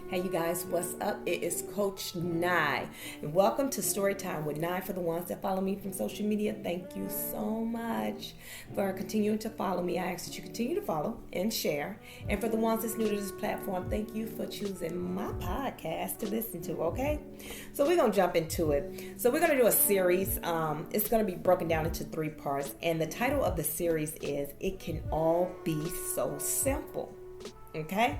Hey you guys, what's up? It is Coach Nye, and welcome to Storytime with Nye. For the ones that follow me from social media, thank you so much for continuing to follow me. I ask that you continue to follow and share. And for the ones that's new to this platform, thank you for choosing my podcast to listen to, okay? So we're going to jump into it. So we're going to do a series. It's going to be broken down into 3 parts, and the title of the series is It Can All Be So Simple, okay?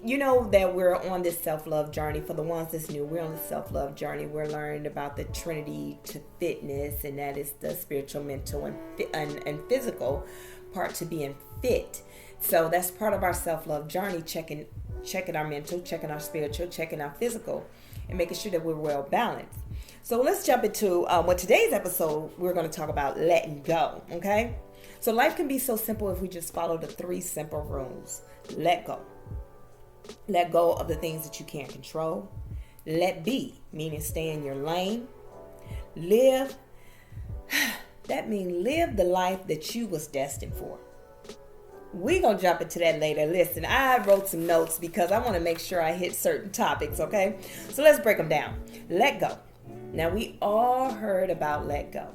You know that we're on this self-love journey. For the ones that's new, we're on the self-love journey. We're learning about the Trinity to fitness, and that is the spiritual, mental, and physical part to being fit. So that's part of our self-love journey, checking our mental, checking our spiritual, checking our physical, and making sure that we're well balanced. So let's jump into today's episode. We're going to talk about letting go, okay? So life can be so simple if we just follow the 3 simple rules. Let go. Let go of the things that you can't control. Let be, meaning stay in your lane. Live, that means live the life that you was destined for. We're going to jump into that later. Listen, I wrote some notes because I want to make sure I hit certain topics, okay? So let's break them down. Let go. Now, we all heard about let go.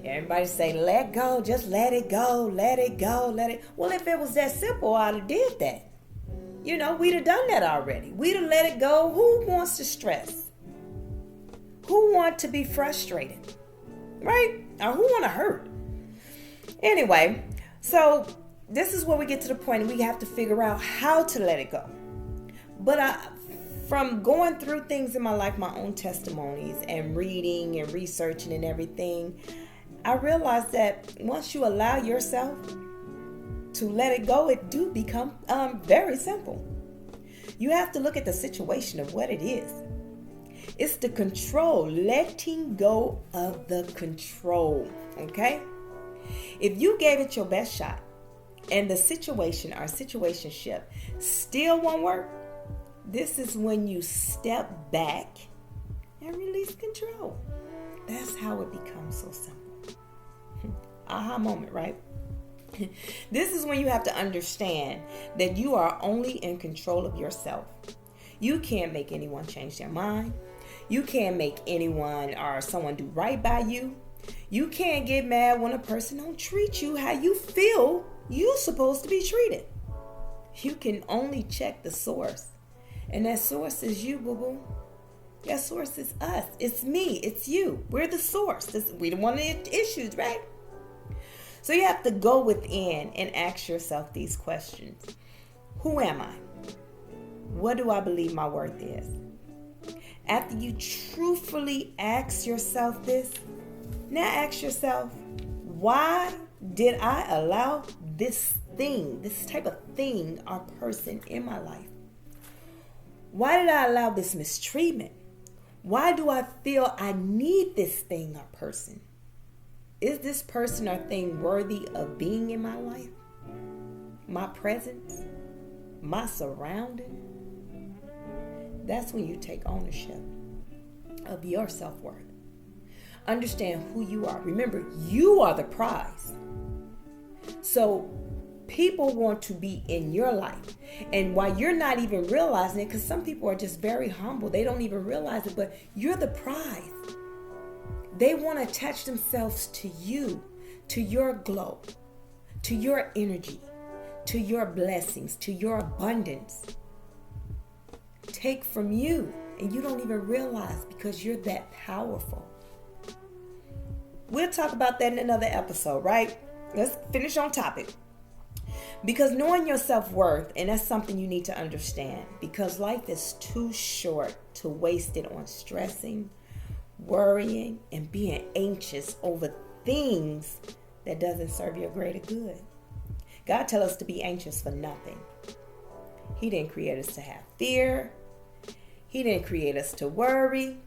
Everybody say, let go, just let it go, let it go, let it. Well, if it was that simple, I'd have did that. You know, we'd have done that already. We'd have let it go. Who wants to stress? Who want to be frustrated? Right? Or who want to hurt? Anyway, so this is where we get to the point we have to figure out how to let it go. But from going through things in my life, my own testimonies and reading and researching and everything, I realized that once you allow yourself to let it go, it do become very simple. You have to look at the situation of what it is. It's the control, letting go of the control, okay? If you gave it your best shot and the situation or situationship still won't work, this is when you step back and release control. That's how it becomes so simple. Aha moment, right? This is when you have to understand that you are only in control of yourself. You can't make anyone change their mind. You can't make anyone or someone do right by you. You can't get mad when a person don't treat you how you feel you're supposed to be treated. You can only check the source. And that source is you, boo-boo. That source is us. It's me. It's you. We're the source. We the one of the issues, right? So you have to go within and ask yourself these questions. Who am I? What do I believe my worth is? After you truthfully ask yourself this, now ask yourself, why did I allow this type of thing or person in my life? Why did I allow this mistreatment? Why do I feel I need this thing or person? Is this person or thing worthy of being in my life? My presence? My surrounding? That's when you take ownership of your self-worth. Understand who you are. Remember, you are the prize. So people want to be in your life. And while you're not even realizing it, because some people are just very humble, they don't even realize it, but you're the prize. They want to attach themselves to you, to your glow, to your energy, to your blessings, to your abundance. Take from you, and you don't even realize because you're that powerful. We'll talk about that in another episode, right? Let's finish on topic. Because knowing your self-worth, and that's something you need to understand, because life is too short to waste it on stressing, worrying, and being anxious over things that doesn't serve your greater good. God tells us to be anxious for nothing. He didn't create us to have fear. He didn't create us to worry.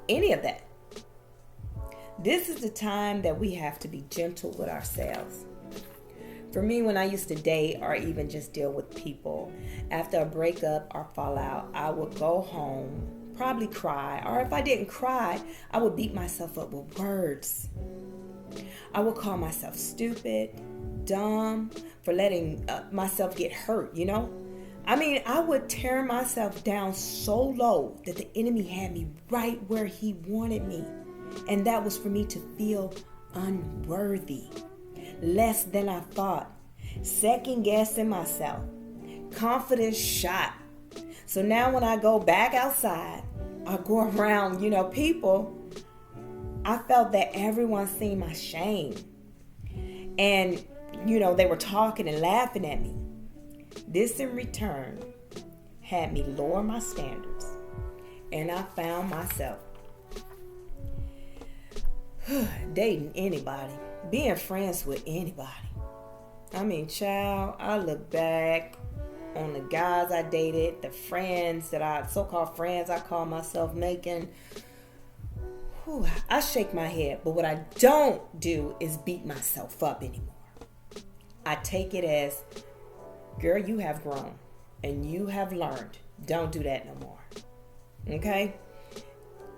Any of that. This is the time that we have to be gentle with ourselves. For me, when I used to date or even just deal with people, after a breakup or fallout, I would go home, probably cry, or if I didn't cry, I would beat myself up with words. I would call myself stupid, dumb, for letting myself get hurt, I mean, I would tear myself down so low that the enemy had me right where he wanted me. And that was for me to feel unworthy, less than I thought, second guessing myself, confidence shot. So now when I go back outside, I go around, people, I felt that everyone seen my shame. And, they were talking and laughing at me. This in return had me lower my standards. And I found myself dating anybody, being friends with anybody. I mean, child, I look back on the guys I dated, the friends that so-called friends I call myself making. I shake my head, but what I don't do is beat myself up anymore. I take it as, girl, you have grown and you have learned. Don't do that no more. Okay?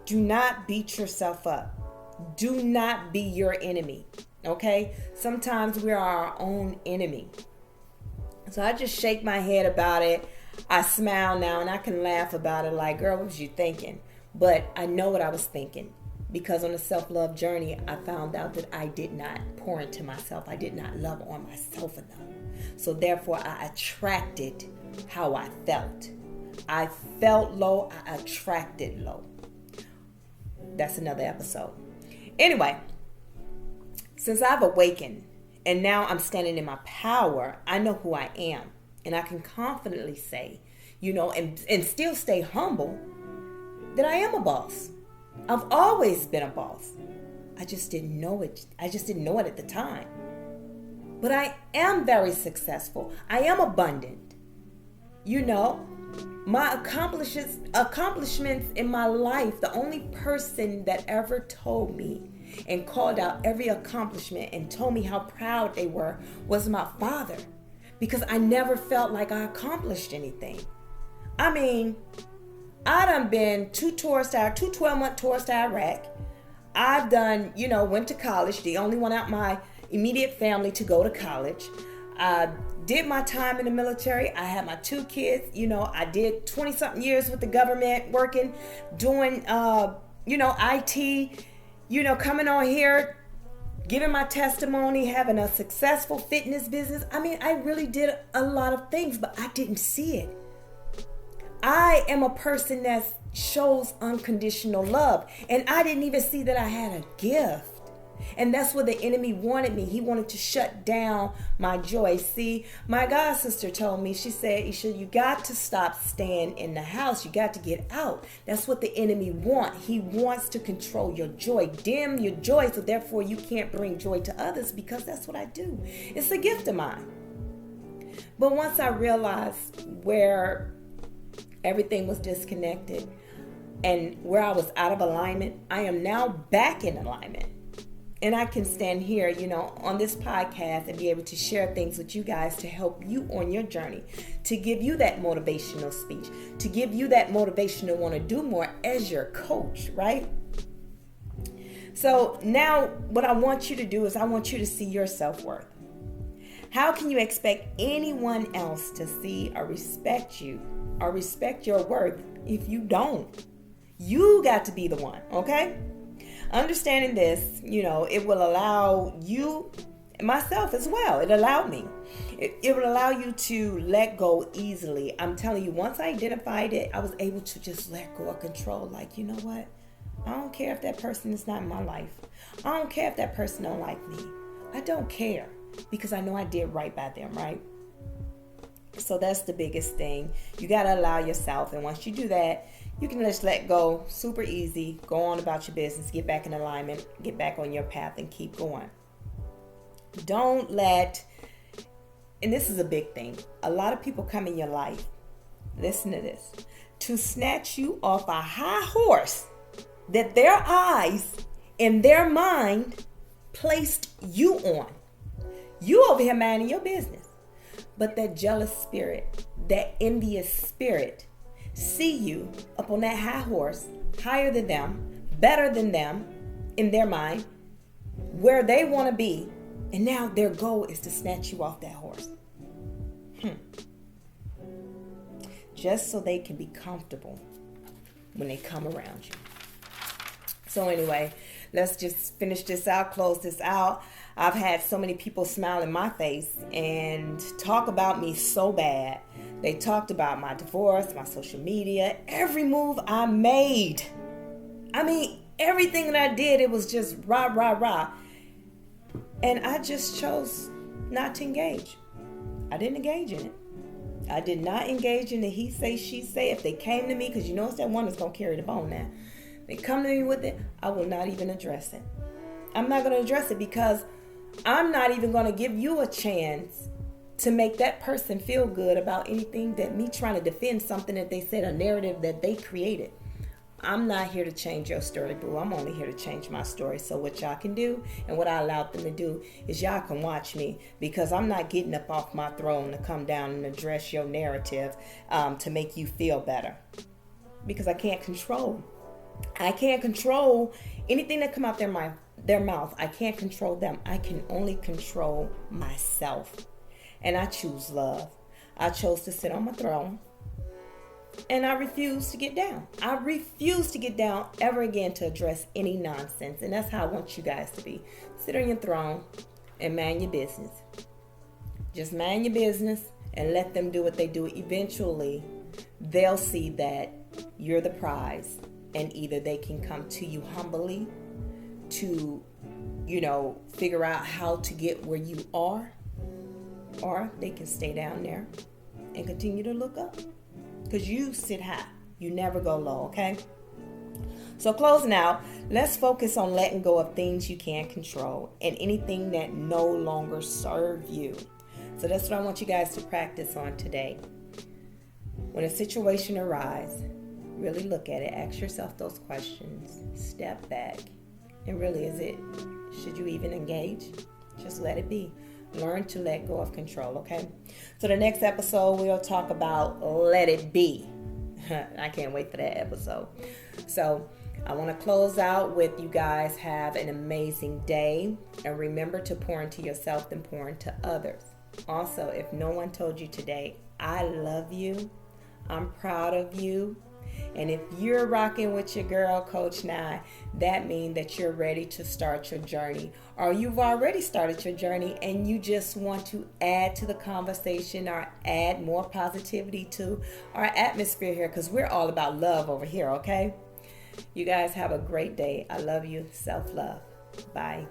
Do not beat yourself up. Do not be your enemy. Okay? Sometimes we are our own enemy. So I just shake my head about it. I smile now and I can laugh about it like, girl, what was you thinking? But I know what I was thinking. Because on the self-love journey, I found out that I did not pour into myself. I did not love on myself enough. So therefore, I attracted how I felt. I felt low. I attracted low. That's another episode. Anyway, since I've awakened and now I'm standing in my power, I know who I am. And I can confidently say, and still stay humble, that I am a boss. I've always been a boss. I just didn't know it. I just didn't know it at the time. But I am very successful. I am abundant. My accomplishments in my life, the only person that ever told me and called out every accomplishment and told me how proud they were was my father. Because I never felt like I accomplished anything. I mean, I done been 2 12-month tours to Iraq. I've done, went to college, the only one out my immediate family to go to college. I did my time in the military. I had my 2 kids. I did 20-something years with the government working, doing, IT, coming on here, giving my testimony, having a successful fitness business. I mean, I really did a lot of things, but I didn't see it. I am a person that shows unconditional love. And I didn't even see that I had a gift. And that's what the enemy wanted me. He wanted to shut down my joy. See, my god sister told me, she said, Isha, you got to stop staying in the house. You got to get out. That's what the enemy wants. He wants to control your joy, dim your joy, so therefore you can't bring joy to others, because that's what I do. It's a gift of mine. But once I realized where everything was disconnected and where I was out of alignment, I am now back in alignment. And I can stand here, on this podcast and be able to share things with you guys to help you on your journey, to give you that motivational speech, to give you that motivation to want to do more as your coach, right? So now what I want you to do is I want you to see your self-worth. How can you expect anyone else to see or respect you or respect your worth if you don't? You got to be the one, okay? Understanding this, it will allow you, myself as well. It allowed me. It will allow you to let go easily. I'm telling you, once I identified it, I was able to just let go of control. Like, you know what? I don't care if that person is not in my life. I don't care if that person don't like me. I don't care, because I know I did right by them, right? So that's the biggest thing. You got to allow yourself. And once you do that, you can just let go super easy. Go on about your business. Get back in alignment. Get back on your path and keep going. Don't let, and this is a big thing, a lot of people come in your life, listen to this, to snatch you off a high horse that their eyes and their mind placed you on. You over here minding your business. But that jealous spirit, that envious spirit, see you up on that high horse, higher than them, better than them in their mind, where they want to be. And now their goal is to snatch you off that horse. just so they can be comfortable when they come around you. So anyway, let's just finish this out, close this out. I've had so many people smile in my face and talk about me so bad. They talked about my divorce, my social media, every move I made. I mean, everything that I did, it was just rah, rah, rah. And I just chose not to engage. I didn't engage in it. I did not engage in the he say, she say. If they came to me, because you know it's that one that's going to carry the bone now. They come to me with it, I will not even address it. I'm not going to address it because I'm not even going to give you a chance to make that person feel good about anything that me trying to defend something that they said, a narrative that they created. I'm not here to change your story, boo. I'm only here to change my story. So what y'all can do and what I allowed them to do is y'all can watch me, because I'm not getting up off my throne to come down and address your narrative to make you feel better, because I can't control. I can't control anything that come out their mouth. I can't control them. I can only control myself. And I choose love. I chose to sit on my throne. And I refuse to get down. I refuse to get down ever again to address any nonsense. And that's how I want you guys to be. Sit on your throne and mind your business. Just mind your business and let them do what they do. Eventually, they'll see that you're the prize. And either they can come to you humbly to, figure out how to get where you are, or they can stay down there and continue to look up. Because you sit high. You never go low, okay? So closing out, let's focus on letting go of things you can't control and anything that no longer serve you. So that's what I want you guys to practice on today. When a situation arises, really look at it. Ask yourself those questions. Step back. And really, should you even engage? Just let it be. Learn to let go of control, okay? So the next episode, we'll talk about let it be. I can't wait for that episode. So I want to close out with you guys have an amazing day. And remember to pour into yourself and pour into others. Also, if no one told you today, I love you. I'm proud of you. And if you're rocking with your girl, Coach Nye, that means that you're ready to start your journey. Or you've already started your journey and you just want to add to the conversation or add more positivity to our atmosphere here, because we're all about love over here, okay? You guys have a great day. I love you. Self-love. Bye.